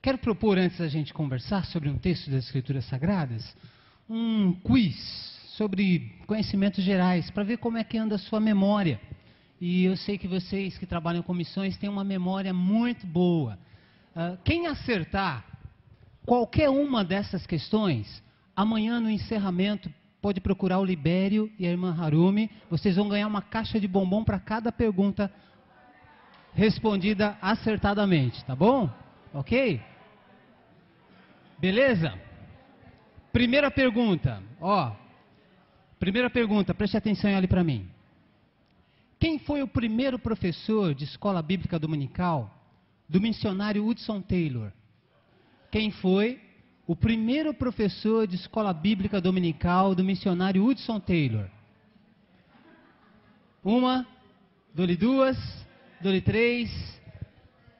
Quero propor, antes da gente conversar sobre um texto das Escrituras Sagradas, um quiz sobre conhecimentos gerais, para ver como é que anda a sua memória. E eu sei que vocês que trabalham com missões têm uma memória muito boa. Quem acertar qualquer uma dessas questões, amanhã no encerramento, pode procurar o Libério e a irmã Harumi. Vocês vão ganhar uma caixa de bombom para cada pergunta respondida acertadamente, tá bom? Ok? Beleza? Primeira pergunta, preste atenção e olhe para mim. Quem foi o primeiro professor de escola bíblica dominical do missionário Hudson Taylor? Quem foi o primeiro professor de escola bíblica dominical do missionário Hudson Taylor? Uma, dou-lhe duas, dou-lhe três,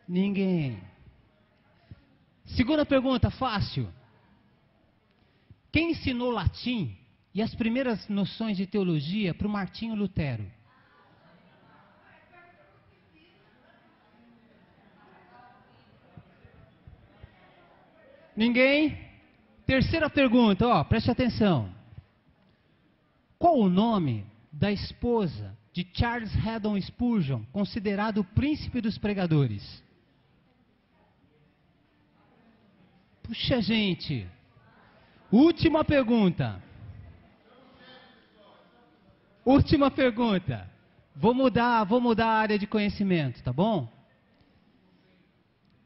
ninguém. Segunda pergunta, fácil. Quem ensinou latim e as primeiras noções de teologia para o Martinho Lutero? Ninguém? Terceira pergunta, preste atenção. Qual o nome da esposa de Charles Haddon Spurgeon, considerado o príncipe dos pregadores? Puxa, gente. Última pergunta. Vou mudar a área de conhecimento, tá bom?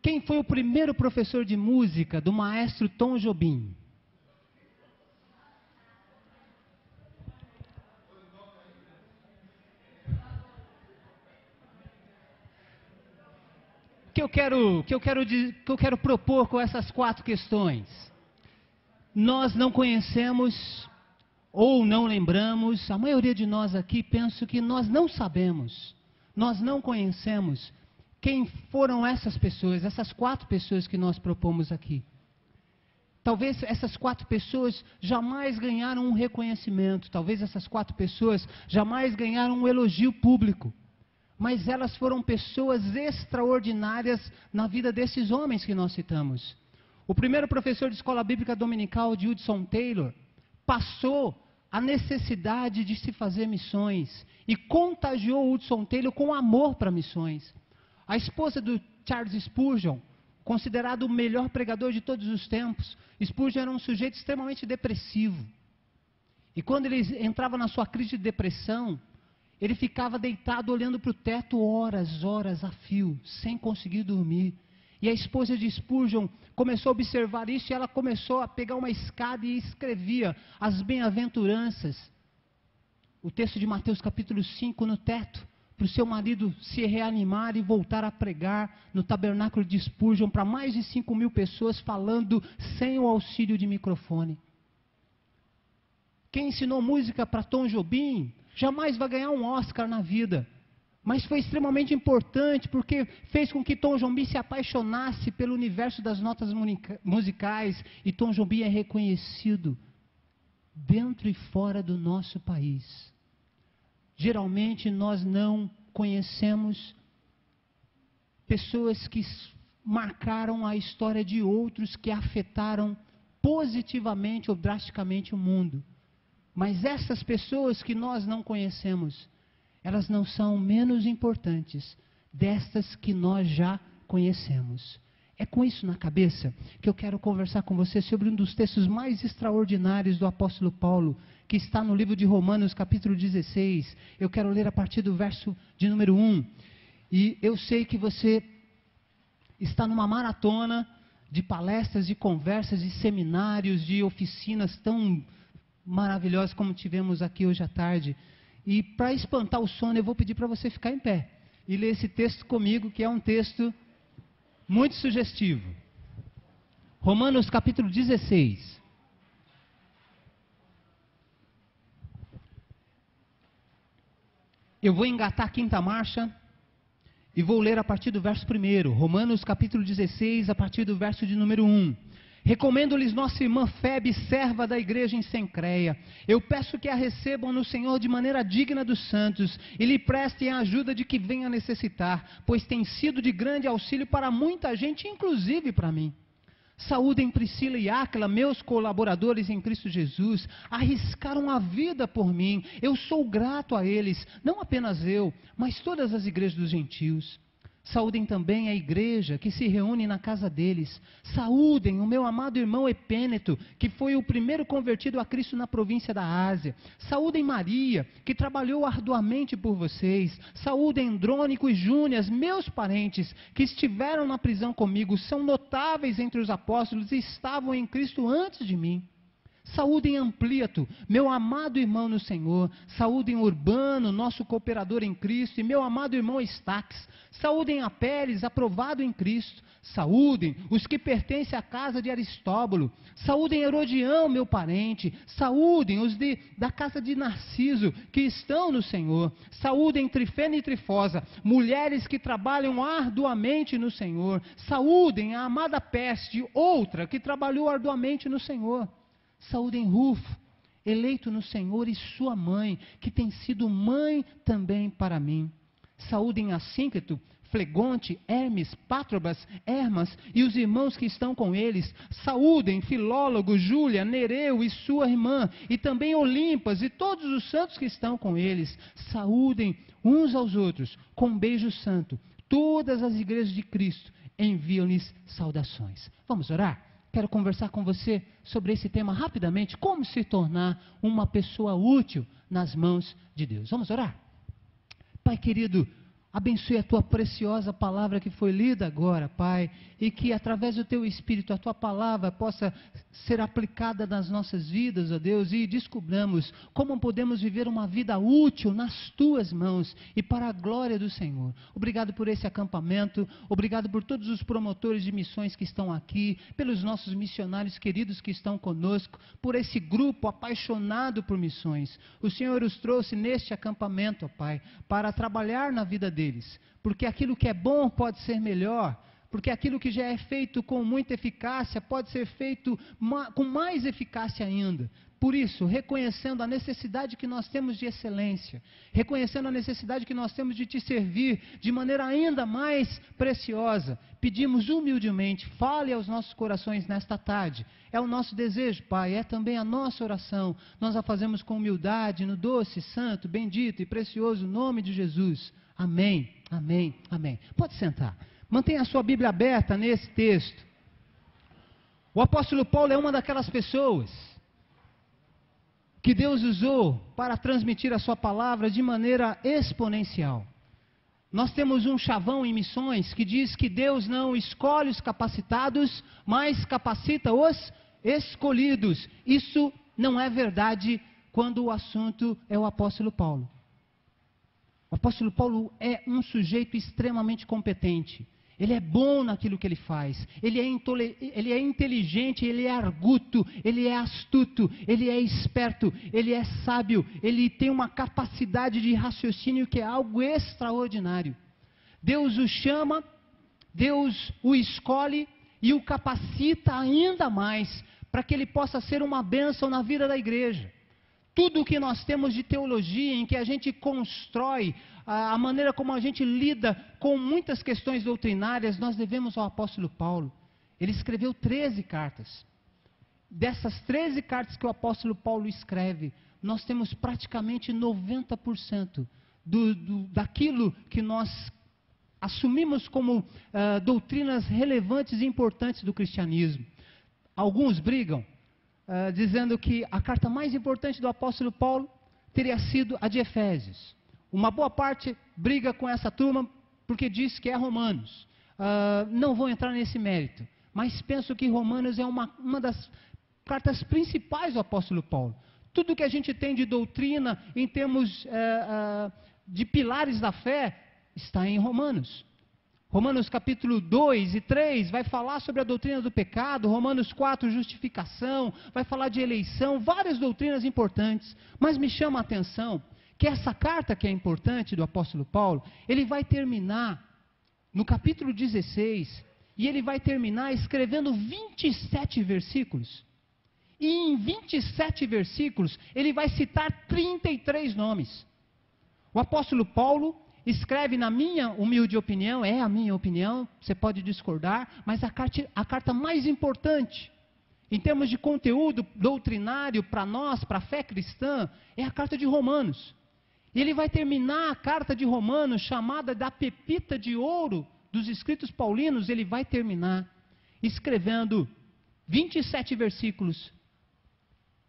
Quem foi o primeiro professor de música do maestro Tom Jobim? O que eu quero propor com essas 4 questões? Nós não conhecemos ou não lembramos, a maioria de nós aqui penso que nós não sabemos, nós não conhecemos quem foram essas pessoas, essas 4 pessoas que nós propomos aqui. Talvez essas 4 pessoas jamais ganharam um reconhecimento, talvez essas 4 pessoas jamais ganharam um elogio público. Mas elas foram pessoas extraordinárias na vida desses homens que nós citamos. O primeiro professor de escola bíblica dominical de Hudson Taylor passou a necessidade de se fazer missões e contagiou Hudson Taylor com amor para missões. A esposa do Charles Spurgeon, considerado o melhor pregador de todos os tempos, Spurgeon era um sujeito extremamente depressivo. E quando ele entrava na sua crise de depressão, ele ficava deitado olhando para o teto horas a fio, sem conseguir dormir. E a esposa de Spurgeon começou a observar isso e ela começou a pegar uma escada e escrevia as bem-aventuranças. O texto de Mateus capítulo 5 no teto, para o seu marido se reanimar e voltar a pregar no tabernáculo de Spurgeon para mais de 5.000 pessoas falando sem o auxílio de microfone. Quem ensinou música para Tom Jobim jamais vai ganhar um Oscar na vida, mas foi extremamente importante porque fez com que Tom Jobim se apaixonasse pelo universo das notas musicais, e Tom Jobim é reconhecido dentro e fora do nosso país. Geralmente nós não conhecemos pessoas que marcaram a história de outros, que afetaram positivamente ou drasticamente o mundo. Mas essas pessoas que nós não conhecemos, elas não são menos importantes destas que nós já conhecemos. É com isso na cabeça que eu quero conversar com você sobre um dos textos mais extraordinários do apóstolo Paulo, que está no livro de Romanos, capítulo 16. Eu quero ler a partir do verso de número 1. E eu sei que você está numa maratona de palestras, de conversas, de seminários, de oficinas tão maravilhosas como tivemos aqui hoje à tarde. E para espantar o sono, eu vou pedir para você ficar em pé e ler esse texto comigo, que é um texto muito sugestivo. Romanos capítulo 16. Eu vou engatar a quinta marcha e vou ler a partir do verso 1. Romanos capítulo 16, a partir do verso de número 1. Recomendo-lhes nossa irmã Febe, serva da igreja em Cencreia. Eu peço que a recebam no Senhor de maneira digna dos santos e lhe prestem a ajuda de que venha necessitar, pois tem sido de grande auxílio para muita gente, inclusive para mim. Saúdem Priscila e Áquila, meus colaboradores em Cristo Jesus, arriscaram a vida por mim. Eu sou grato a eles, não apenas eu, mas todas as igrejas dos gentios. Saúdem também a igreja que se reúne na casa deles. Saúdem o meu amado irmão Epêneto, que foi o primeiro convertido a Cristo na província da Ásia. Saúdem Maria, que trabalhou arduamente por vocês. Saúdem Andrônico e Júnias, meus parentes, que estiveram na prisão comigo, são notáveis entre os apóstolos e estavam em Cristo antes de mim. Saúdem Amplíato, meu amado irmão no Senhor. Saúdem Urbano, nosso cooperador em Cristo, e meu amado irmão Estaques. Saúdem Apéres, aprovado em Cristo. Saúdem os que pertencem à casa de Aristóbulo. Saúdem Herodião, meu parente. Saúdem os da casa de Narciso, que estão no Senhor. Saúdem Trifena e Trifosa, mulheres que trabalham arduamente no Senhor. Saúdem a amada Peste, outra que trabalhou arduamente no Senhor. Saúdem Rufo, eleito no Senhor, e sua mãe, que tem sido mãe também para mim. Saúdem Assíncrito, Flegonte, Hermes, Pátrobas, Hermas e os irmãos que estão com eles. Saúdem Filólogo, Júlia, Nereu e sua irmã, e também Olimpas e todos os santos que estão com eles. Saúdem uns aos outros com um beijo santo. Todas as igrejas de Cristo enviam-lhes saudações. Vamos orar? Quero conversar com você sobre esse tema rapidamente, como se tornar uma pessoa útil nas mãos de Deus. Vamos orar? Pai querido, abençoe a tua preciosa palavra que foi lida agora, Pai, e que através do teu Espírito a tua palavra possa ser aplicada nas nossas vidas, ó Deus, e descobramos como podemos viver uma vida útil nas tuas mãos e para a glória do Senhor. Obrigado por esse acampamento, obrigado por todos os promotores de missões que estão aqui, pelos nossos missionários queridos que estão conosco, por esse grupo apaixonado por missões. O Senhor os trouxe neste acampamento, ó Pai, para trabalhar na vida deles, porque aquilo que é bom pode ser melhor, porque aquilo que já é feito com muita eficácia pode ser feito com mais eficácia ainda. Por isso, reconhecendo a necessidade que nós temos de excelência, reconhecendo a necessidade que nós temos de te servir de maneira ainda mais preciosa, pedimos humildemente, fale aos nossos corações nesta tarde. É o nosso desejo, Pai, é também a nossa oração. Nós a fazemos com humildade, no doce, santo, bendito e precioso nome de Jesus. Amém, amém, amém. Pode sentar. Mantenha a sua Bíblia aberta nesse texto. O apóstolo Paulo é uma daquelas pessoas que Deus usou para transmitir a sua palavra de maneira exponencial. Nós temos um chavão em missões que diz que Deus não escolhe os capacitados, mas capacita os escolhidos. Isso não é verdade quando o assunto é o apóstolo Paulo. O apóstolo Paulo é um sujeito extremamente competente. Ele é bom naquilo que ele faz. Ele é inteligente, ele é arguto, ele é astuto, ele é esperto, ele é sábio. Ele tem uma capacidade de raciocínio que é algo extraordinário. Deus o chama, Deus o escolhe e o capacita ainda mais para que ele possa ser uma bênção na vida da igreja. Tudo o que nós temos de teologia, em que a gente constrói, a maneira como a gente lida com muitas questões doutrinárias, nós devemos ao apóstolo Paulo. Ele escreveu 13 cartas. Dessas 13 cartas que o apóstolo Paulo escreve, nós temos praticamente 90% daquilo que nós assumimos como doutrinas relevantes e importantes do cristianismo. Alguns brigam, dizendo que a carta mais importante do apóstolo Paulo teria sido a de Efésios. Uma boa parte briga com essa turma porque diz que é Romanos. Não vou entrar nesse mérito, mas penso que Romanos é uma das cartas principais do apóstolo Paulo. Tudo que a gente tem de doutrina em termos de pilares da fé está em Romanos. Romanos capítulo 2 e 3 vai falar sobre a doutrina do pecado, Romanos 4, justificação, vai falar de eleição, várias doutrinas importantes. Mas me chama a atenção que essa carta que é importante do apóstolo Paulo, ele vai terminar no capítulo 16, e ele vai terminar escrevendo 27 versículos. E em 27 versículos, ele vai citar 33 nomes. O apóstolo Paulo, escreve, na minha humilde opinião, é a minha opinião, você pode discordar, mas a carta mais importante, em termos de conteúdo doutrinário para nós, para a fé cristã, é a carta de Romanos. E ele vai terminar a carta de Romanos, chamada da pepita de ouro dos escritos paulinos, ele vai terminar escrevendo 27 versículos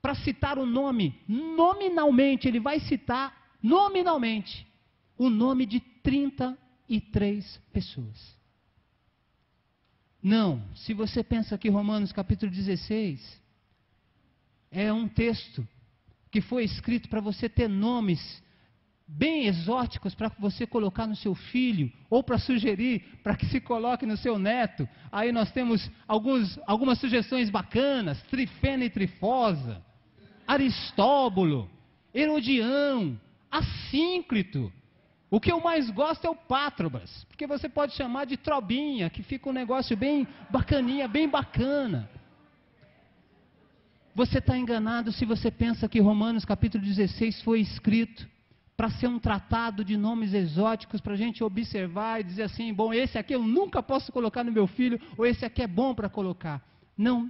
para citar o nome, nominalmente, ele vai citar nominalmente o nome de 33 pessoas. Não, se você pensa que Romanos capítulo 16 é um texto que foi escrito para você ter nomes bem exóticos para você colocar no seu filho, ou para sugerir para que se coloque no seu neto, aí nós temos algumas sugestões bacanas: Trifena e Trifosa, Aristóbulo, Herodião, Assínclito. O que eu mais gosto é o Pátrobras, porque você pode chamar de Trobinha, que fica um negócio bem bacaninha, bem bacana. Você está enganado se você pensa que Romanos capítulo 16 foi escrito para ser um tratado de nomes exóticos, para a gente observar e dizer assim: bom, esse aqui eu nunca posso colocar no meu filho, ou esse aqui é bom para colocar. Não,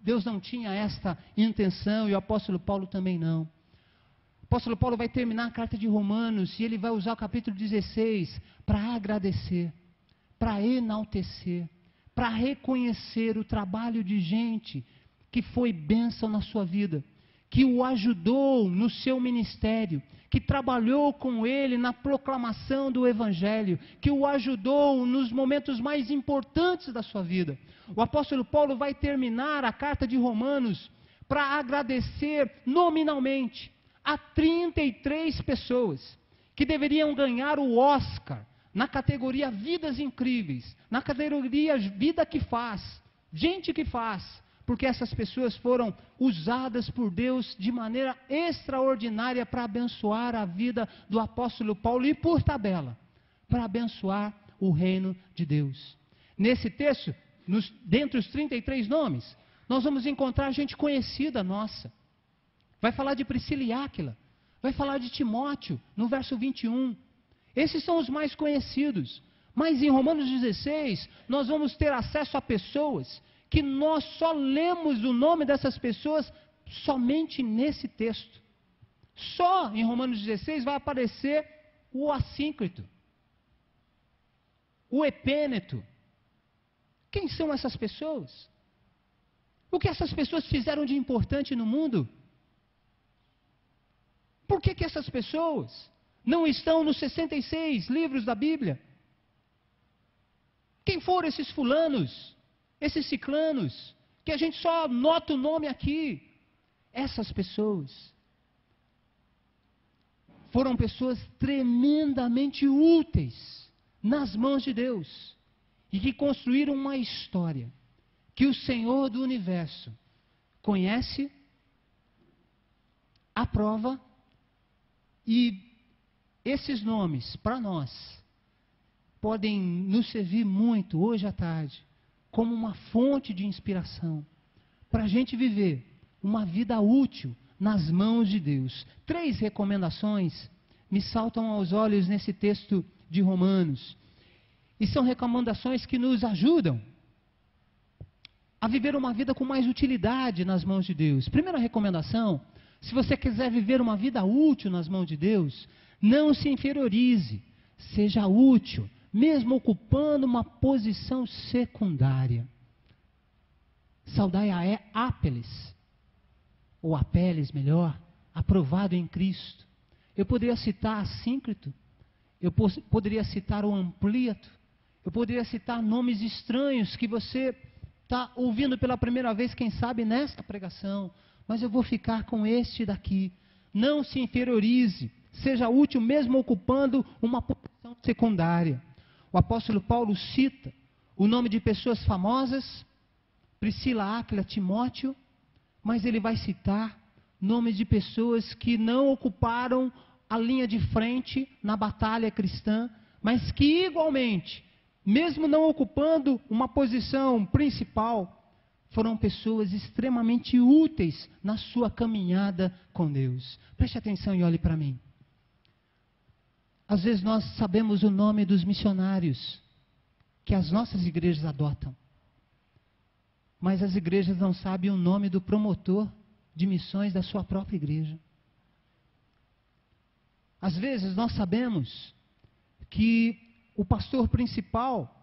Deus não tinha esta intenção, e o apóstolo Paulo também não. O apóstolo Paulo vai terminar a carta de Romanos, e ele vai usar o capítulo 16 para agradecer, para enaltecer, para reconhecer o trabalho de gente que foi bênção na sua vida, que o ajudou no seu ministério, que trabalhou com ele na proclamação do Evangelho, que o ajudou nos momentos mais importantes da sua vida. O apóstolo Paulo vai terminar a carta de Romanos para agradecer nominalmente a 33 pessoas que deveriam ganhar o Oscar na categoria Vidas Incríveis, na categoria Vida que Faz, gente que faz, porque essas pessoas foram usadas por Deus de maneira extraordinária para abençoar a vida do apóstolo Paulo e, por tabela, para abençoar o reino de Deus. Nesse texto, dentre os 33 nomes, nós vamos encontrar gente conhecida nossa. Vai falar de Priscila e Áquila, vai falar de Timóteo, no verso 21. Esses são os mais conhecidos. Mas em Romanos 16, nós vamos ter acesso a pessoas que nós só lemos o nome dessas pessoas somente nesse texto. Só em Romanos 16 vai aparecer o Assínclito, o Epêneto. Quem são essas pessoas? O que essas pessoas fizeram de importante no mundo? Por que essas pessoas não estão nos 66 livros da Bíblia? Quem foram esses fulanos? Esses ciclanos, que a gente só nota o nome aqui? Essas pessoas foram pessoas tremendamente úteis nas mãos de Deus, e que construíram uma história que o Senhor do Universo conhece, aprova, e esses nomes, para nós, podem nos servir muito hoje à tarde, como uma fonte de inspiração, para a gente viver uma vida útil nas mãos de Deus. 3 recomendações me saltam aos olhos nesse texto de Romanos, e são recomendações que nos ajudam a viver uma vida com mais utilidade nas mãos de Deus. Primeira recomendação: se você quiser viver uma vida útil nas mãos de Deus, não se inferiorize, seja útil, mesmo ocupando uma posição secundária. Saudai a Apeles, ou Apeles melhor, aprovado em Cristo. Eu poderia citar Assínclito, eu poderia citar o Amplíato, eu poderia citar nomes estranhos que você está ouvindo pela primeira vez, quem sabe nesta pregação, mas eu vou ficar com este daqui. Não se inferiorize, seja útil mesmo ocupando uma posição secundária. O apóstolo Paulo cita o nome de pessoas famosas, Priscila, Áquila, Timóteo, mas ele vai citar nomes de pessoas que não ocuparam a linha de frente na batalha cristã, mas que igualmente, mesmo não ocupando uma posição principal, foram pessoas extremamente úteis na sua caminhada com Deus. Preste atenção e olhe para mim. Às vezes nós sabemos o nome dos missionários que as nossas igrejas adotam, mas as igrejas não sabem o nome do promotor de missões da sua própria igreja. Às vezes nós sabemos que o pastor principal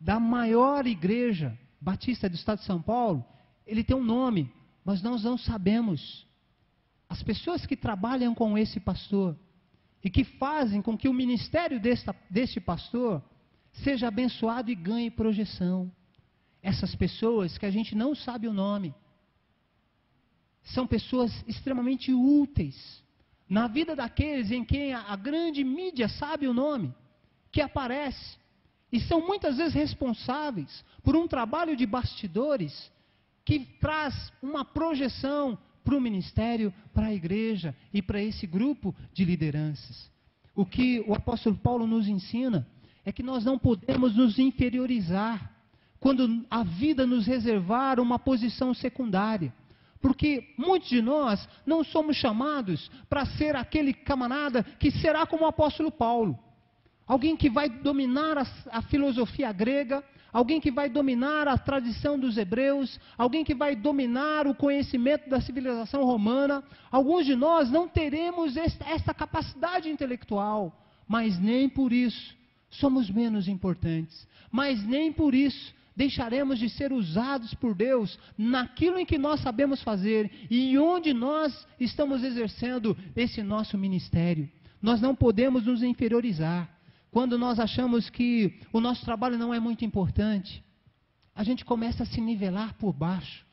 da maior igreja batista do estado de São Paulo, ele tem um nome, mas nós não sabemos. As pessoas que trabalham com esse pastor e que fazem com que o ministério deste pastor seja abençoado e ganhe projeção. Essas pessoas que a gente não sabe o nome, são pessoas extremamente úteis na vida daqueles em quem a grande mídia sabe o nome, que aparece, e são muitas vezes responsáveis por um trabalho de bastidores que traz uma projeção para o ministério, para a igreja e para esse grupo de lideranças. O que o apóstolo Paulo nos ensina é que nós não podemos nos inferiorizar quando a vida nos reservar uma posição secundária. Porque muitos de nós não somos chamados para ser aquele camarada que será como o apóstolo Paulo. Alguém que vai dominar a filosofia grega, alguém que vai dominar a tradição dos hebreus, alguém que vai dominar o conhecimento da civilização romana. Alguns de nós não teremos esta capacidade intelectual, mas nem por isso somos menos importantes, mas nem por isso deixaremos de ser usados por Deus naquilo em que nós sabemos fazer e onde nós estamos exercendo esse nosso ministério. Nós não podemos nos inferiorizar. Quando nós achamos que o nosso trabalho não é muito importante, a gente começa a se nivelar por baixo.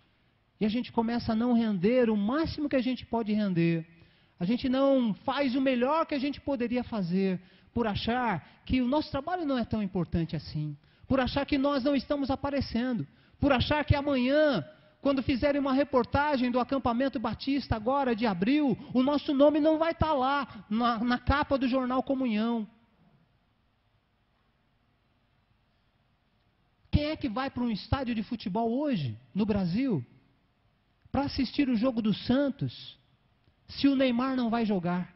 E a gente começa a não render o máximo que a gente pode render. A gente não faz o melhor que a gente poderia fazer, por achar que o nosso trabalho não é tão importante assim. Por achar que nós não estamos aparecendo. Por achar que amanhã, quando fizerem uma reportagem do acampamento batista agora de abril, o nosso nome não vai estar lá, na capa do jornal Comunhão. Quem é que vai para um estádio de futebol hoje, no Brasil, para assistir o jogo do Santos, se o Neymar não vai jogar?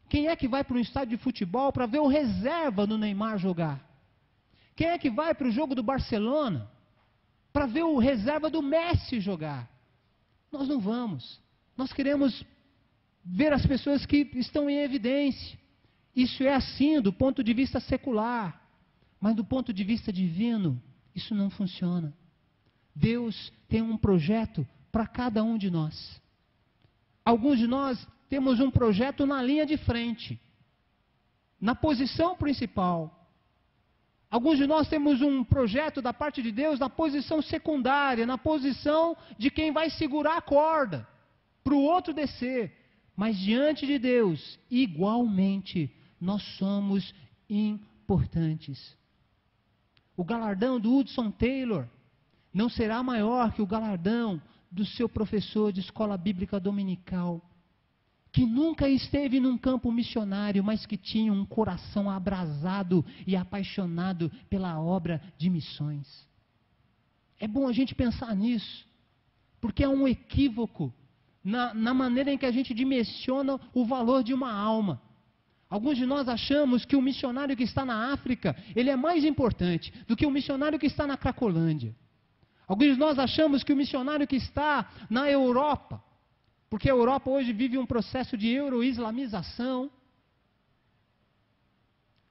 Quem é que vai para um estádio de futebol para ver o reserva do Neymar jogar? Quem é que vai para o jogo do Barcelona para ver o reserva do Messi jogar? Nós não vamos. Nós queremos ver as pessoas que estão em evidência. Isso é assim do ponto de vista secular. Mas do ponto de vista divino, isso não funciona. Deus tem um projeto para cada um de nós. Alguns de nós temos um projeto na linha de frente, na posição principal. Alguns de nós temos um projeto da parte de Deus na posição secundária, na posição de quem vai segurar a corda, para o outro descer. Mas diante de Deus, igualmente, nós somos importantes. O galardão do Hudson Taylor não será maior que o galardão do seu professor de escola bíblica dominical, que nunca esteve num campo missionário, mas que tinha um coração abrasado e apaixonado pela obra de missões. É bom a gente pensar nisso, porque é um equívoco na maneira em que a gente dimensiona o valor de uma alma. Alguns de nós achamos que o missionário que está na África, ele é mais importante do que o missionário que está na Cracolândia. Alguns de nós achamos que o missionário que está na Europa, porque a Europa hoje vive um processo de euro-islamização.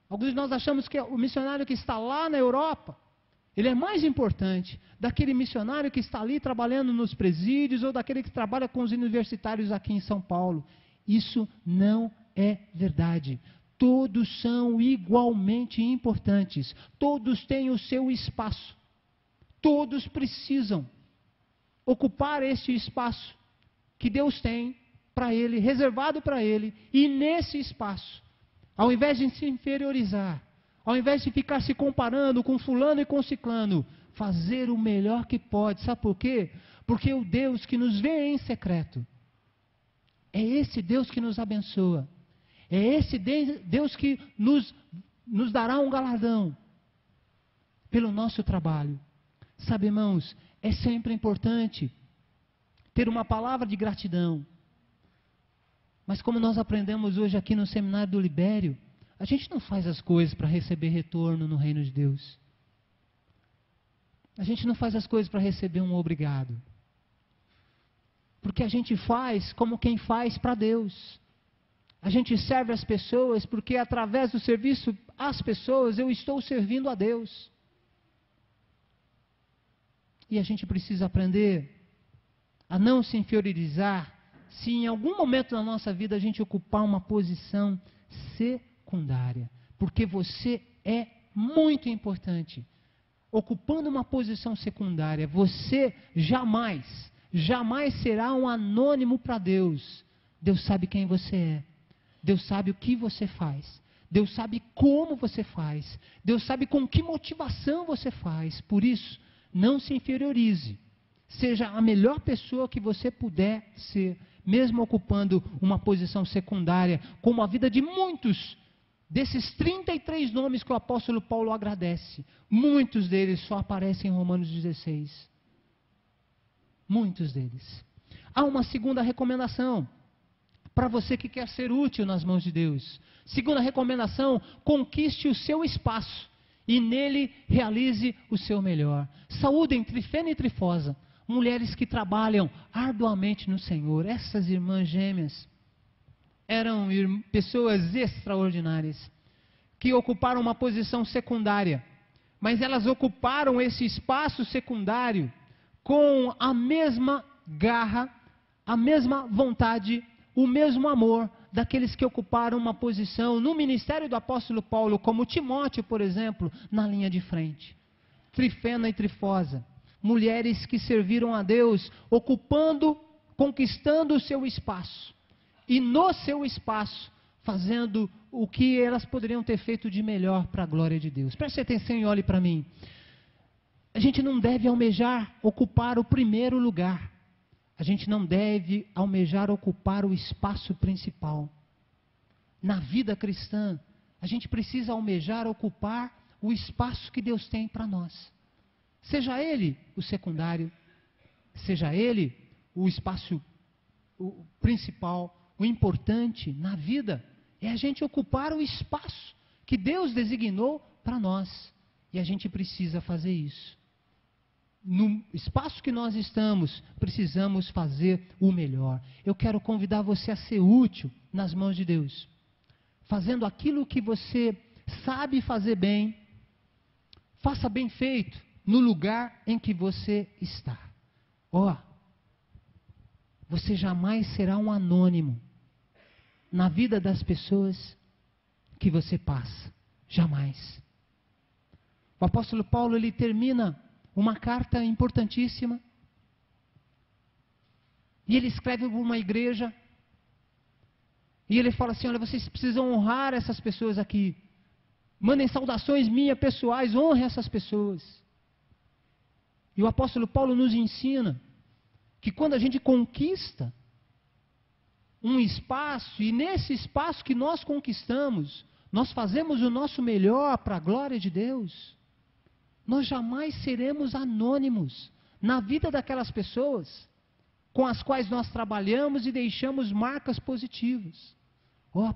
Alguns de nós achamos que o missionário que está lá na Europa, ele é mais importante daquele missionário que está ali trabalhando nos presídios ou daquele que trabalha com os universitários aqui em São Paulo. Isso não é verdade. Todos são igualmente importantes. Todos têm o seu espaço. Todos precisam ocupar este espaço que Deus tem para ele, reservado para ele. E nesse espaço, ao invés de se inferiorizar, ao invés de ficar se comparando com fulano e com ciclano, fazer o melhor que pode. Sabe por quê? Porque o Deus que nos vê em secreto, é esse Deus que nos abençoa. É esse Deus que nos dará um galardão pelo nosso trabalho. Sabe, irmãos, é sempre importante ter uma palavra de gratidão. Mas como nós aprendemos hoje aqui no seminário do Libério, a gente não faz as coisas para receber retorno no reino de Deus. A gente não faz as coisas para receber um obrigado. Porque a gente faz como quem faz para Deus. A gente serve as pessoas porque através do serviço às pessoas eu estou servindo a Deus. E a gente precisa aprender a não se inferiorizar se em algum momento da nossa vida a gente ocupar uma posição secundária. Porque você é muito importante. Ocupando uma posição secundária, você jamais será um anônimo para Deus. Deus sabe quem você é. Deus sabe o que você faz. Deus sabe como você faz. Deus sabe com que motivação você faz. Por isso, não se inferiorize. Seja a melhor pessoa que você puder ser, mesmo ocupando uma posição secundária, como a vida de muitos desses 33 nomes que o apóstolo Paulo agradece. Muitos deles só aparecem em Romanos 16. Muitos deles. Há uma segunda recomendação para você que quer ser útil nas mãos de Deus. Segunda recomendação: conquiste o seu espaço e nele realize o seu melhor. Saúdem Trifena e Trifosa, mulheres que trabalham arduamente no Senhor. Essas irmãs gêmeas eram pessoas extraordinárias, que ocuparam uma posição secundária, mas elas ocuparam esse espaço secundário com a mesma garra, a mesma vontade, o mesmo amor daqueles que ocuparam uma posição no ministério do apóstolo Paulo, como Timóteo, por exemplo, na linha de frente. Trifena e Trifosa, mulheres que serviram a Deus, ocupando, conquistando o seu espaço, e no seu espaço, fazendo o que elas poderiam ter feito de melhor para a glória de Deus. Preste atenção e olhe para mim. A gente não deve almejar ocupar o primeiro lugar. A gente não deve almejar ocupar o espaço principal. Na vida cristã, a gente precisa almejar ocupar o espaço que Deus tem para nós. Seja ele o secundário, seja ele o espaço principal, o importante na vida é a gente ocupar o espaço que Deus designou para nós. E a gente precisa fazer isso. No espaço que nós estamos, precisamos fazer o melhor. Eu quero convidar você a ser útil nas mãos de Deus, fazendo aquilo que você sabe fazer bem. Faça bem feito no lugar em que você está. Você jamais será um anônimo na vida das pessoas que você passa. Jamais. O apóstolo Paulo, ele termina uma carta importantíssima. E ele escreve para uma igreja. E ele fala assim: olha, vocês precisam honrar essas pessoas aqui. Mandem saudações minhas pessoais, honrem essas pessoas. E o apóstolo Paulo nos ensina que quando a gente conquista um espaço, e nesse espaço que nós conquistamos, nós fazemos o nosso melhor para a glória de Deus, nós jamais seremos anônimos na vida daquelas pessoas com as quais nós trabalhamos e deixamos marcas positivas.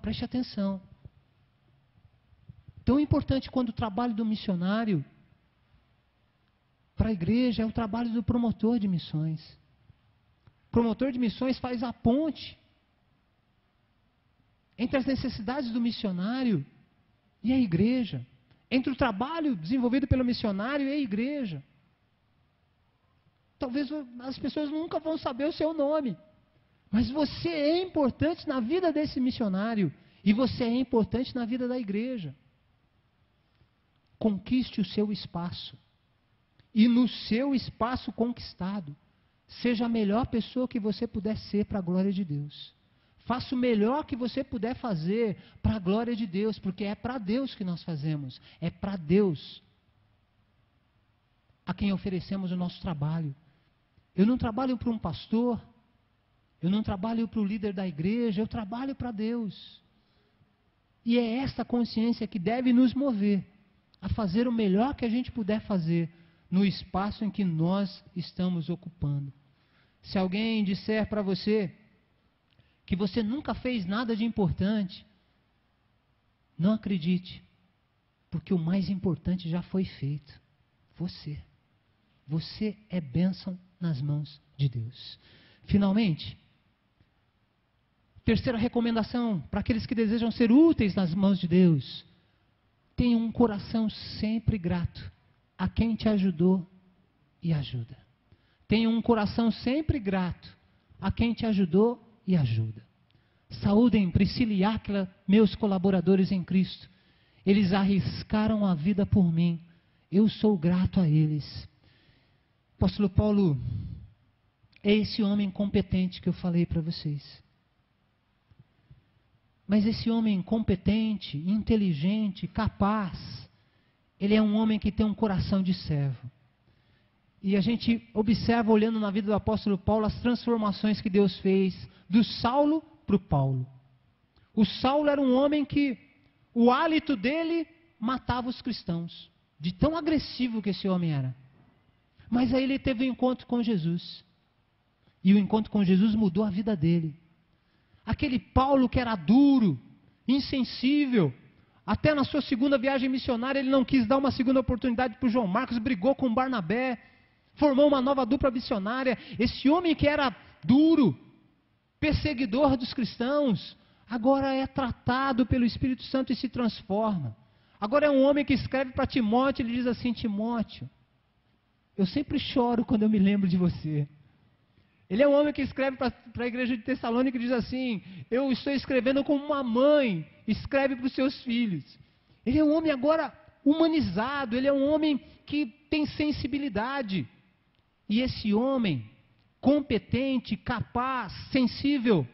Preste atenção. Tão importante quanto o trabalho do missionário para a igreja é o trabalho do promotor de missões. O promotor de missões faz a ponte entre as necessidades do missionário e a igreja, entre o trabalho desenvolvido pelo missionário e a igreja. Talvez as pessoas nunca vão saber o seu nome, mas você é importante na vida desse missionário e você é importante na vida da igreja. Conquiste o seu espaço e no seu espaço conquistado, seja a melhor pessoa que você puder ser para a glória de Deus. Faça o melhor que você puder fazer para a glória de Deus, porque é para Deus que nós fazemos, é para Deus a quem oferecemos o nosso trabalho. Eu não trabalho para um pastor, eu não trabalho para o líder da igreja, eu trabalho para Deus. E é esta consciência que deve nos mover a fazer o melhor que a gente puder fazer no espaço em que nós estamos ocupando. Se alguém disser para você que você nunca fez nada de importante, não acredite, porque o mais importante já foi feito. Você. Você é bênção nas mãos de Deus. Finalmente, terceira recomendação para aqueles que desejam ser úteis nas mãos de Deus: tenha um coração sempre grato a quem te ajudou e ajuda. Tenha um coração sempre grato a quem te ajudou e ajuda. Saúdem Priscila e Áquila, meus colaboradores em Cristo. Eles arriscaram a vida por mim. Eu sou grato a eles. Apóstolo Paulo é esse homem competente que eu falei para vocês. Mas esse homem competente, inteligente, capaz, ele é um homem que tem um coração de servo. E a gente observa, olhando na vida do apóstolo Paulo, as transformações que Deus fez do Saulo para o Paulo. O Saulo era um homem que o hálito dele matava os cristãos, de tão agressivo que esse homem era. Mas aí ele teve um encontro com Jesus. E o encontro com Jesus mudou a vida dele. Aquele Paulo que era duro, insensível, até na sua segunda viagem missionária ele não quis dar uma segunda oportunidade para o João Marcos, brigou com Barnabé, formou uma nova dupla missionária. Esse homem que era duro, perseguidor dos cristãos, agora é tratado pelo Espírito Santo e se transforma. Agora é um homem que escreve para Timóteo, ele diz assim: Timóteo, eu sempre choro quando eu me lembro de você. Ele é um homem que escreve para a igreja de Tessalônica e diz assim: eu estou escrevendo como uma mãe escreve para os seus filhos. Ele é um homem agora humanizado, ele é um homem que tem sensibilidade. E esse homem, competente, capaz, sensível,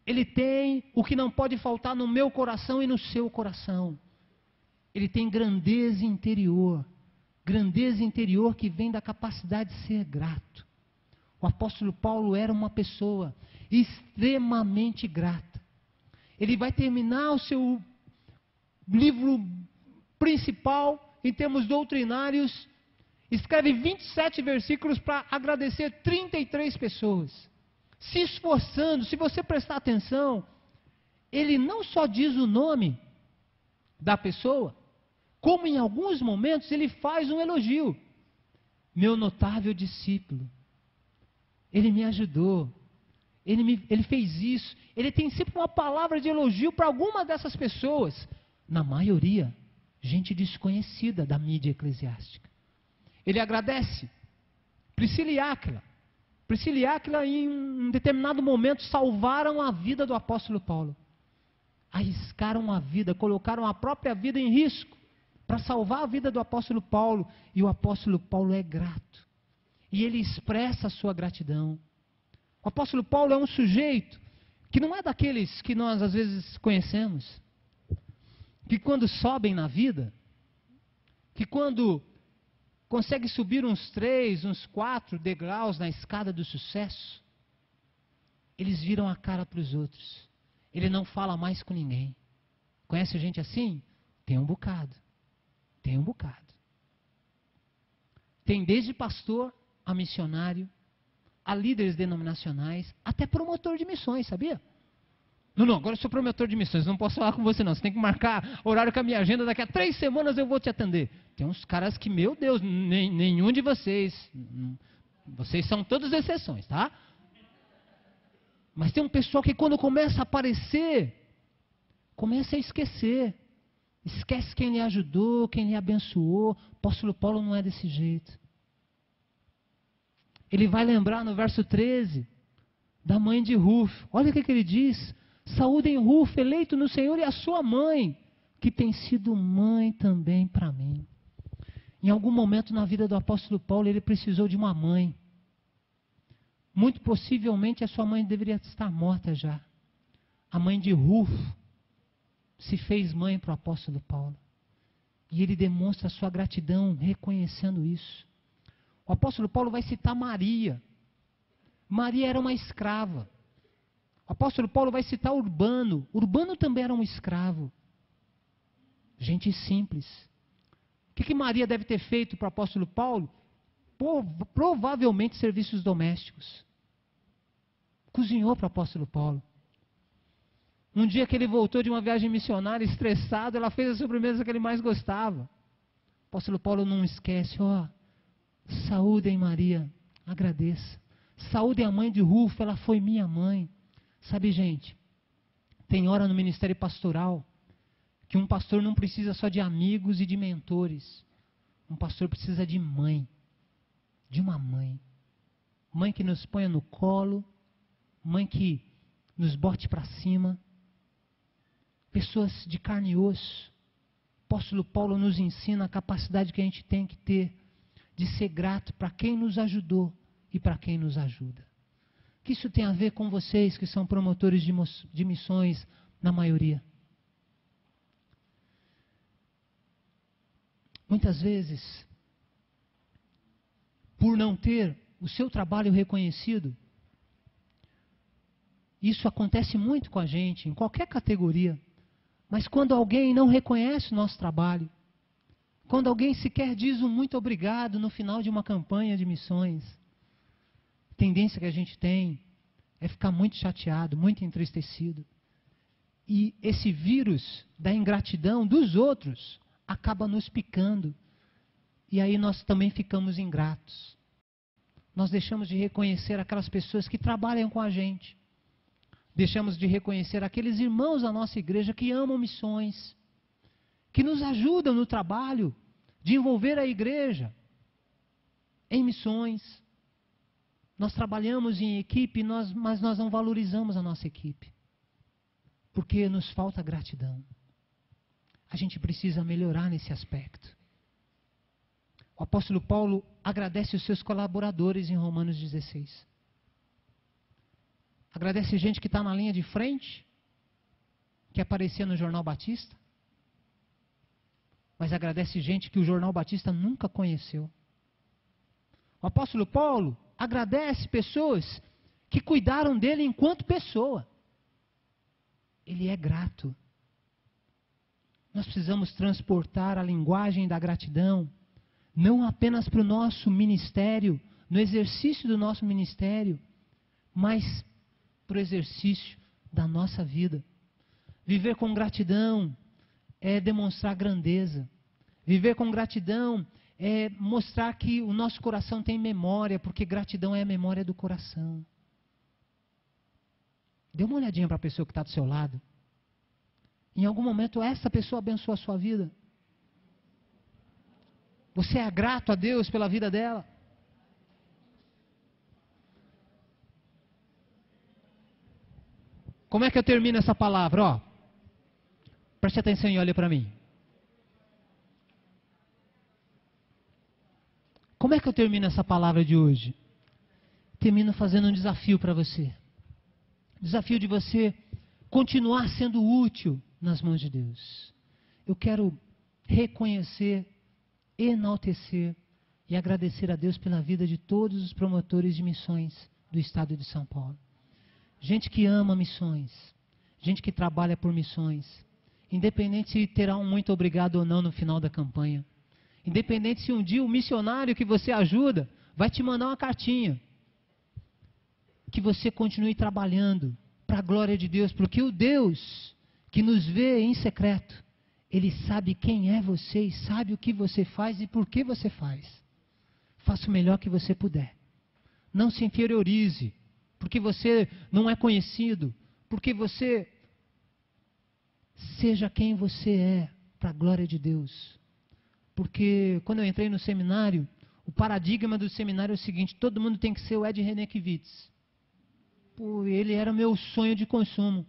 ele tem o que não pode faltar no meu coração e no seu coração. Ele tem grandeza interior que vem da capacidade de ser grato. O apóstolo Paulo era uma pessoa extremamente grata. Ele vai terminar o seu livro principal, em termos doutrinários, escreve 27 versículos para agradecer 33 pessoas. Se esforçando, se você prestar atenção, ele não só diz o nome da pessoa, como em alguns momentos ele faz um elogio. Meu notável discípulo, ele me ajudou, ele fez isso. Ele tem sempre uma palavra de elogio para alguma dessas pessoas. Na maioria, gente desconhecida da mídia eclesiástica. Ele agradece Priscila e Áquila. Priscila e Áquila, em um determinado momento, salvaram a vida do apóstolo Paulo. Arriscaram a vida, colocaram a própria vida em risco para salvar a vida do apóstolo Paulo. E o apóstolo Paulo é grato. E ele expressa a sua gratidão. O apóstolo Paulo é um sujeito que não é daqueles que nós às vezes conhecemos, que quando sobem na vida, que quando consegue subir uns 3, uns 4 degraus na escada do sucesso, eles viram a cara para os outros. Ele não fala mais com ninguém. Conhece gente assim? Tem um bocado. Tem um bocado. Tem desde pastor a missionário, a líderes denominacionais, até promotor de missões, sabia? Não, agora eu sou promotor de missões, não posso falar com você não, você tem que marcar horário com a minha agenda, daqui a 3 semanas eu vou te atender. Tem uns caras que, meu Deus, nenhum de vocês são todas exceções, tá? Mas tem um pessoal que quando começa a aparecer, começa a esquecer. Esquece quem lhe ajudou, quem lhe abençoou. O apóstolo Paulo não é desse jeito. Ele vai lembrar no verso 13 da mãe de Rufo. Olha o que ele diz: saúdem Rufo, eleito no Senhor, e a sua mãe, que tem sido mãe também para mim. Em algum momento na vida do apóstolo Paulo, ele precisou de uma mãe. Muito possivelmente a sua mãe deveria estar morta já. A mãe de Rufo se fez mãe para o apóstolo Paulo. E ele demonstra a sua gratidão reconhecendo isso. O apóstolo Paulo vai citar Maria. Maria era uma escrava. O apóstolo Paulo vai citar Urbano. Urbano também era um escravo. Gente simples. O que Maria deve ter feito para o apóstolo Paulo? Provavelmente serviços domésticos. Cozinhou para o apóstolo Paulo. Um dia que ele voltou de uma viagem missionária, estressado, ela fez a sobremesa que ele mais gostava. O apóstolo Paulo não esquece, saúdem Maria, agradeça. Saúdem a mãe de Rufo, ela foi minha mãe. Sabe, gente, tem hora no ministério pastoral que um pastor não precisa só de amigos e de mentores. Um pastor precisa de mãe, de uma mãe. Mãe que nos ponha no colo, mãe que nos bote para cima. Pessoas de carne e osso. O apóstolo Paulo nos ensina a capacidade que a gente tem que ter de ser grato para quem nos ajudou e para quem nos ajuda. O que isso tem a ver com vocês que são promotores de missões, na maioria? Muitas vezes, por não ter o seu trabalho reconhecido, isso acontece muito com a gente, em qualquer categoria. Mas quando alguém não reconhece o nosso trabalho, quando alguém sequer diz um muito obrigado no final de uma campanha de missões, a tendência que a gente tem é ficar muito chateado, muito entristecido. E esse vírus da ingratidão dos outros acaba nos picando. E aí nós também ficamos ingratos. Nós deixamos de reconhecer aquelas pessoas que trabalham com a gente. Deixamos de reconhecer aqueles irmãos da nossa igreja que amam missões, que nos ajudam no trabalho de envolver a igreja em missões. Nós trabalhamos em equipe, mas nós não valorizamos a nossa equipe, porque nos falta gratidão. A gente precisa melhorar nesse aspecto. O apóstolo Paulo agradece os seus colaboradores em Romanos 16. Agradece gente que está na linha de frente, que aparecia no Jornal Batista. Mas agradece gente que o Jornal Batista nunca conheceu. O apóstolo Paulo agradece pessoas que cuidaram dele enquanto pessoa. Ele é grato. Nós precisamos transportar a linguagem da gratidão, não apenas para o nosso ministério, no exercício do nosso ministério, mas para o exercício da nossa vida. Viver com gratidão é demonstrar grandeza. Viver com gratidão é mostrar que o nosso coração tem memória, porque gratidão é a memória do coração. Dê uma olhadinha para a pessoa que está do seu lado. Em algum momento essa pessoa abençoa a sua vida. Você é grato a Deus pela vida dela? Como é que eu termino essa palavra? Preste atenção e olhe para mim. Como é que eu termino essa palavra de hoje? Termino fazendo um desafio para você. Desafio de você continuar sendo útil nas mãos de Deus. Eu quero reconhecer, enaltecer e agradecer a Deus pela vida de todos os promotores de missões do estado de São Paulo. Gente que ama missões, gente que trabalha por missões, independente se terá um muito obrigado ou não no final da campanha, independente se um dia o missionário que você ajuda vai te mandar uma cartinha, que você continue trabalhando para a glória de Deus, porque o Deus que nos vê em secreto, Ele sabe quem é você e sabe o que você faz e por que você faz. Faça o melhor que você puder. Não se inferiorize, porque você não é conhecido, porque você seja quem você é, para a glória de Deus. Porque quando eu entrei no seminário, o paradigma do seminário é o seguinte: todo mundo tem que ser o Ed Renekiewicz. Pô, ele era meu sonho de consumo.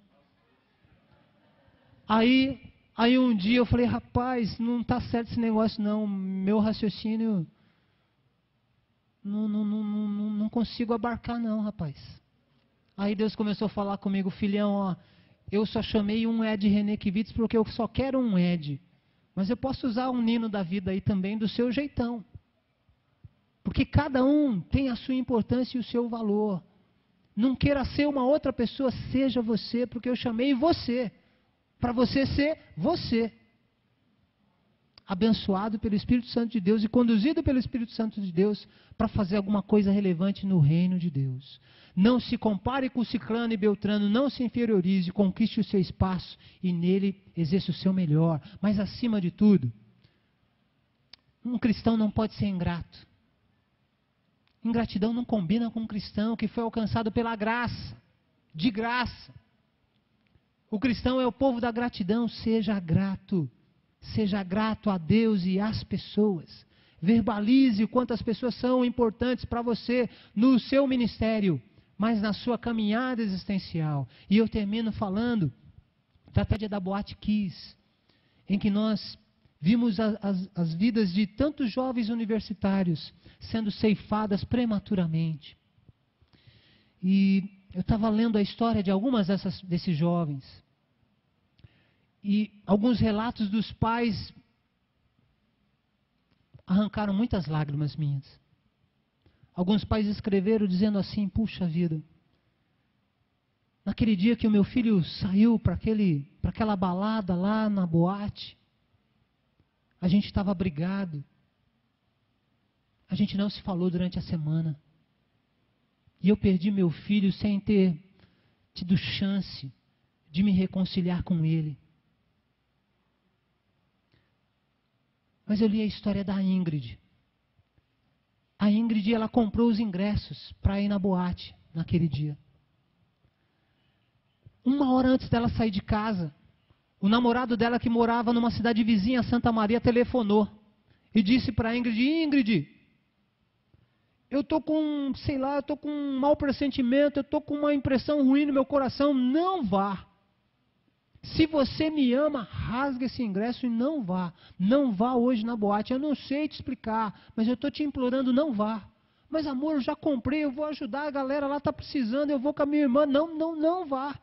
Aí um dia eu falei, rapaz, não está certo esse negócio não, meu raciocínio não consigo abarcar não, rapaz. Aí Deus começou a falar comigo, filhão, eu só chamei um Ed Renekiewicz porque eu só quero um Ed. Mas eu posso usar um Nino da vida aí também do seu jeitão. Porque cada um tem a sua importância e o seu valor. Não queira ser uma outra pessoa, seja você, porque eu chamei você. Para você ser você. abençoado pelo Espírito Santo de Deus e conduzido pelo Espírito Santo de Deus para fazer alguma coisa relevante no reino de Deus. Não se compare com Ciclano e Beltrano, não se inferiorize, conquiste o seu espaço e nele exerça o seu melhor. Mas acima de tudo, um cristão não pode ser ingrato. Ingratidão não combina com um cristão que foi alcançado pela graça, de graça. O cristão é o povo da gratidão. Seja grato a Deus e às pessoas. Verbalize o quanto as pessoas são importantes para você no seu ministério, mas na sua caminhada existencial. E eu termino falando da tragédia da Boate Kiss, em que nós vimos as vidas de tantos jovens universitários sendo ceifadas prematuramente. E eu estava lendo a história de algumas desses jovens. E alguns relatos dos pais arrancaram muitas lágrimas minhas. Alguns pais escreveram dizendo assim: puxa vida, naquele dia que o meu filho saiu para aquela balada lá na boate, a gente estava brigado. A gente não se falou durante a semana. E eu perdi meu filho sem ter tido chance de me reconciliar com ele. Mas eu li a história da Ingrid. A Ingrid, ela comprou os ingressos para ir na boate naquele dia. 1 hora antes dela sair de casa, o namorado dela, que morava numa cidade vizinha, Santa Maria, telefonou e disse para a Ingrid: Ingrid, eu estou com, eu estou com um mau pressentimento, eu estou com uma impressão ruim no meu coração, não vá. Se você me ama, rasgue esse ingresso e não vá. Não vá hoje na boate. Eu não sei te explicar, mas eu estou te implorando, não vá. Mas amor, eu já comprei, eu vou ajudar, a galera lá está precisando, eu vou com a minha irmã. Não vá.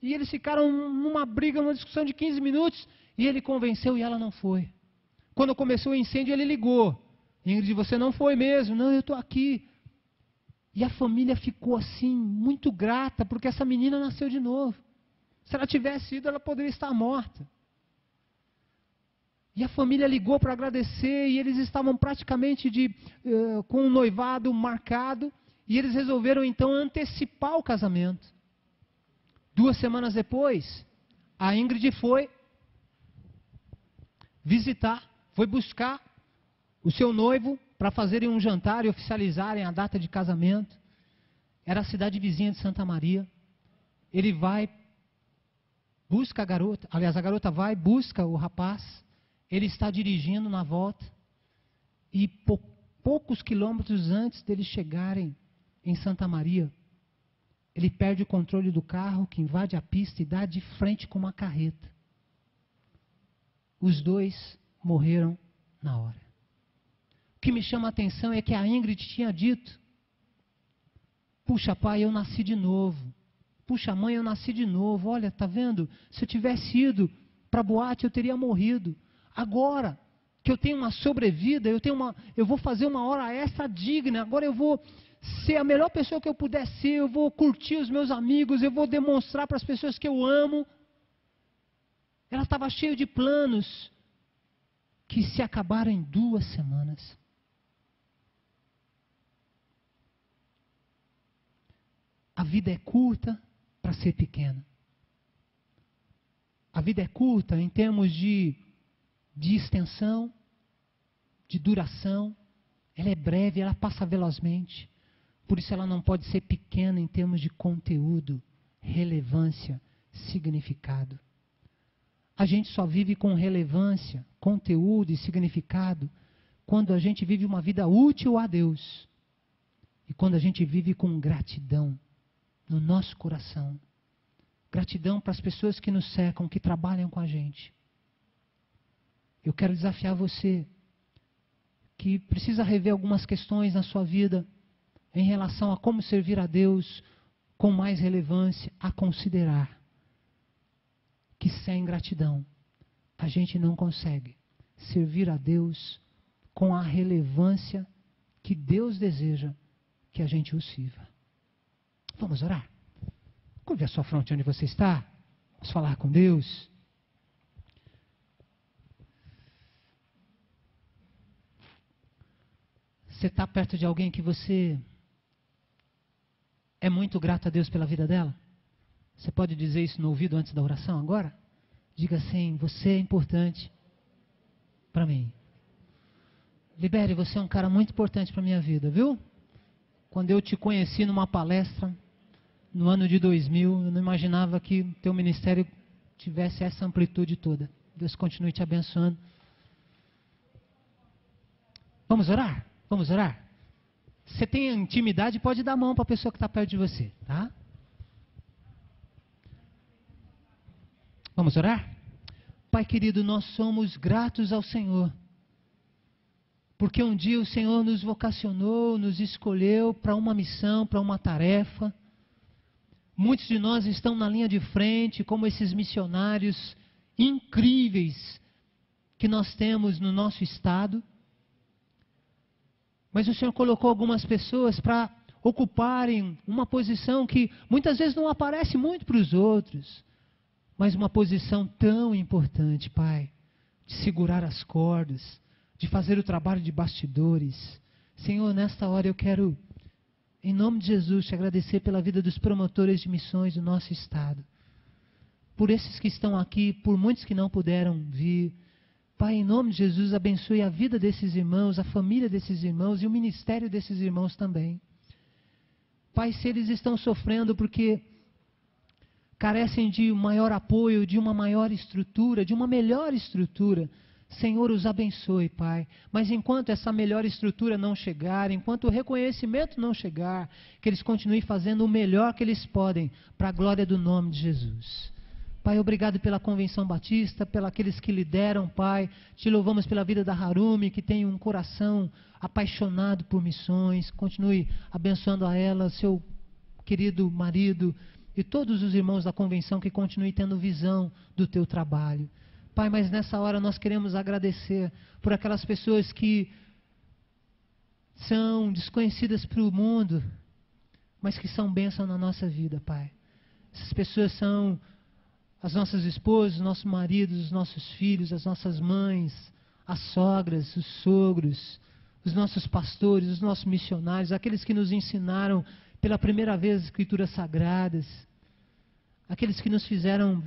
E eles ficaram numa briga, numa discussão de 15 minutos, e ele convenceu e ela não foi. Quando começou o incêndio, ele ligou. Ingrid, você não foi mesmo? Não, eu estou aqui. E a família ficou assim, muito grata, porque essa menina nasceu de novo. Se ela tivesse ido, ela poderia estar morta. E a família ligou para agradecer, e eles estavam praticamente com o noivado marcado, e eles resolveram então antecipar o casamento. 2 semanas depois, a Ingrid foi visitar, foi buscar o seu noivo para fazerem um jantar e oficializarem a data de casamento. Era a cidade vizinha de Santa Maria. Ele vai, busca a garota, aliás, a garota vai, busca o rapaz, ele está dirigindo na volta, e poucos quilômetros antes deles chegarem em Santa Maria, ele perde o controle do carro, que invade a pista e dá de frente com uma carreta. Os 2 morreram na hora. O que me chama a atenção é que a Ingrid tinha dito: puxa pai, eu nasci de novo. Puxa mãe, eu nasci de novo. Olha, tá vendo? Se eu tivesse ido para a boate, eu teria morrido. Agora que eu tenho uma sobrevida, eu vou fazer uma hora extra digna. Agora eu vou ser a melhor pessoa que eu puder ser. Eu vou curtir os meus amigos. Eu vou demonstrar para as pessoas que eu amo. Ela estava cheia de planos que se acabaram em 2 semanas. A vida é curta para ser pequena. A vida é curta em termos de extensão, de duração. Ela é breve, ela passa velozmente. Por isso ela não pode ser pequena em termos de conteúdo, relevância, significado. A gente só vive com relevância, conteúdo e significado quando a gente vive uma vida útil a Deus. E quando a gente vive com gratidão no nosso coração. Gratidão para as pessoas que nos cercam, que trabalham com a gente. Eu quero desafiar você que precisa rever algumas questões na sua vida em relação a como servir a Deus com mais relevância, a considerar que sem gratidão a gente não consegue servir a Deus com a relevância que Deus deseja que a gente o sirva. Vamos orar? Curve a sua fronte onde você está. Vamos falar com Deus. Você está perto de alguém que você é muito grato a Deus pela vida dela? Você pode dizer isso no ouvido antes da oração agora? Diga assim: você é importante para mim. Libere, você é um cara muito importante para a minha vida, viu? Quando eu te conheci numa palestra, no ano de 2000, eu não imaginava que teu ministério tivesse essa amplitude toda. Deus continue te abençoando. Vamos orar? Vamos orar? Você tem intimidade, pode dar a mão para a pessoa que está perto de você, tá? Vamos orar? Pai querido, nós somos gratos ao Senhor, porque um dia o Senhor nos vocacionou, nos escolheu para uma missão, para uma tarefa. Muitos de nós estão na linha de frente, como esses missionários incríveis que nós temos no nosso estado. Mas o Senhor colocou algumas pessoas para ocuparem uma posição que muitas vezes não aparece muito para os outros, mas uma posição tão importante, Pai, de segurar as cordas, de fazer o trabalho de bastidores. Senhor, nesta hora eu quero, em nome de Jesus, te agradecer pela vida dos promotores de missões do nosso estado, por esses que estão aqui, por muitos que não puderam vir. Pai, em nome de Jesus, abençoe a vida desses irmãos, a família desses irmãos e o ministério desses irmãos também. Pai, se eles estão sofrendo porque carecem de um maior apoio, de uma maior estrutura, de uma melhor estrutura, Senhor, os abençoe, Pai. Mas enquanto essa melhor estrutura não chegar, enquanto o reconhecimento não chegar, que eles continuem fazendo o melhor que eles podem para a glória do nome de Jesus. Pai, obrigado pela Convenção Batista, pelos aqueles que lideram, Pai. Te louvamos pela vida da Harumi, que tem um coração apaixonado por missões. Continue abençoando a ela, seu querido marido e todos os irmãos da Convenção que continuem tendo visão do teu trabalho. Pai, mas nessa hora nós queremos agradecer por aquelas pessoas que são desconhecidas para o mundo, mas que são bênção na nossa vida, Pai. Essas pessoas são as nossas esposas, os nossos maridos, os nossos filhos, as nossas mães, as sogras, os sogros, os nossos pastores, os nossos missionários, aqueles que nos ensinaram pela primeira vez as Escrituras Sagradas, aqueles que nos fizeram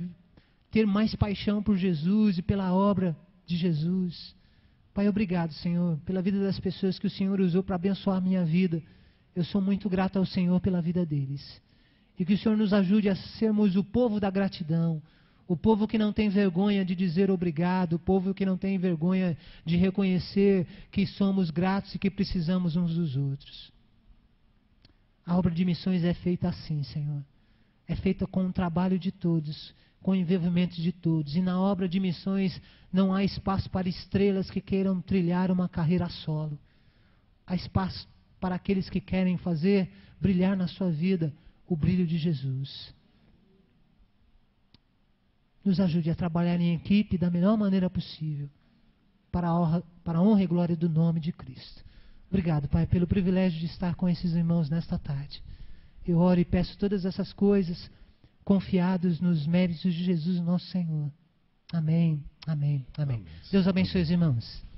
ter mais paixão por Jesus e pela obra de Jesus. Pai, obrigado, Senhor, pela vida das pessoas que o Senhor usou para abençoar a minha vida. Eu sou muito grato ao Senhor pela vida deles. E que o Senhor nos ajude a sermos o povo da gratidão, o povo que não tem vergonha de dizer obrigado, o povo que não tem vergonha de reconhecer que somos gratos e que precisamos uns dos outros. A obra de missões é feita assim, Senhor. É feita com o trabalho de todos, com o envolvimento de todos. E na obra de missões não há espaço para estrelas que queiram trilhar uma carreira solo. Há espaço para aqueles que querem fazer brilhar na sua vida o brilho de Jesus. Nos ajude a trabalhar em equipe da melhor maneira possível, para a honra e glória do nome de Cristo. Obrigado, Pai, pelo privilégio de estar com esses irmãos nesta tarde. Eu oro e peço todas essas coisas confiados nos méritos de Jesus, nosso Senhor. Amém, amém, amém. Deus abençoe os irmãos.